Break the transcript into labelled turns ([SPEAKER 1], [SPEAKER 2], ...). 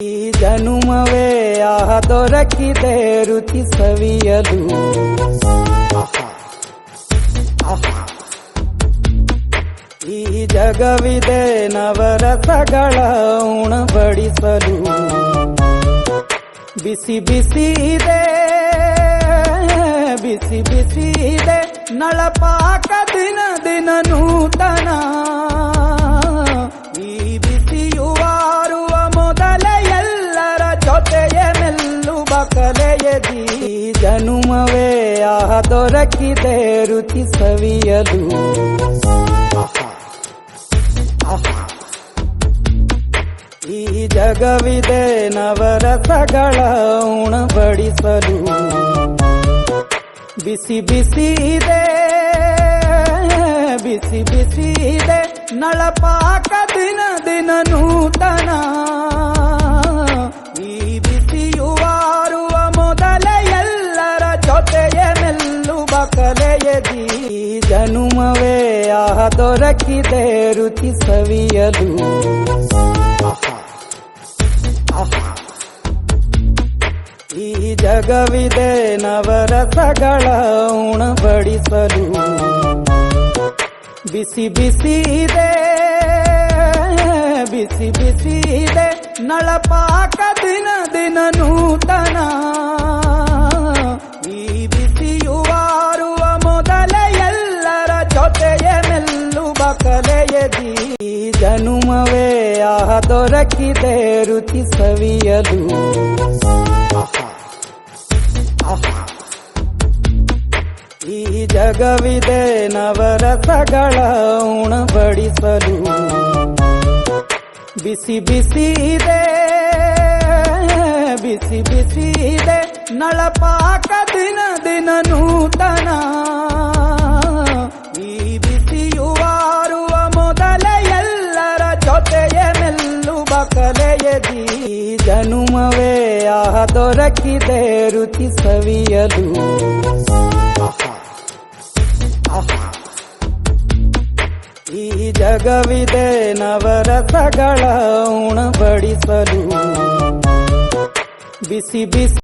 [SPEAKER 1] ಈ ಜನುಮವೇ ಆಹ ದೊರಕಿದೆ ರುಚಿ ಸವಿಯಲು. ಈ ಜಗವಿದೆ ನವರಸಗಳ ಉಣಬಡಿಸಲು. ಬಿಸಿ ಬಿಸಿ ಇದೆ, ಬಿಸಿ ಬಿಸಿ ಇದೆ ನಳಪಾಕ ದಿನ ದಿನ ನೂತನ. ಈ ಬಿಸಿಯುವಾರುವ ಮೊದಲೇ ಎಲ್ಲರ ಜೊತೆಯ ಮೆಲ್ಲುವ ಕಲೆಯದಿ. ಜನುಮವೇ ಆಹ ದೊರಕಿದೆ ರುಚಿ ಸವಿಯಲು. ಈ ಜಗವಿದೆ ನವರಸಗಳ ಉಣಬಡಿಸಲು. ಬಿಸಿ ಬಿಸಿ ಇದೆ, ಬಿಸಿ ಬಿಸಿ ಇದೆ ನಳಪಾಕ ದಿನ ದಿನ ನೂತನ. ಈ ಬಿಸಿಯುವಾರುವ ಮೊದಲೇ ಎಲ್ಲರ ಜೊತೆಯ ಮೆಲ್ಲುವ ಕಲೆಯದಿ. ಜನುಮವೇ ಆಹ ದೊರಕಿದೆ ರುಚಿ ಸವಿಯಲು. ಈ ಜಗವಿದೆ ನವರಸಗಳ ಉಣಬಡಿಸಲು. ಬಿಸಿ ಬಿಸಿ ಇದೆ, ಬಿಸಿ ಬಿಸಿ ಇದೆ ನಳಪಾಕ ದಿನ ದಿನ ನೂತನ. ಈ ಬಿಸಿಯುವಾರುವ ಮೊದಲೇ ಎಲ್ಲರ ಜೊತೆಯ ಮೆಲ್ಲುವ ಕಲೆಯದಿ. ಜನುಮವೇ ಆಹ ದೊರಕಿದೆ ರುಚಿ ಸವಿಯಲು. ಈ ಜಗವಿದೆ ನವರಸಗಳ ಉಣಬಡಿಸಲು. ಬಿಸಿ ಬಿಸಿ ಇದೆ, ಬಿಸಿ ಬಿಸಿ ಇದೆ ನಳಪಾಕ ದಿನ ದಿನ ನೂತನ. ಈ ಬಿಸಿಯುವಾರುವ ಮೊದಲೇ ಎಲ್ಲರ ಜೊತೆಯ ಮೆಲ್ಲುವ ಕಲೆಯದಿ. ಜನುಮವೇ ಆಹ ದೊರಕಿದೆ ರುಚಿ ಸವಿಯಲು. ಈ ಜಗವಿದೆ ನವರಸಗಳ ಉಣಬಡಿಸಲು. ಬಿಸಿ ಬಿಸಿ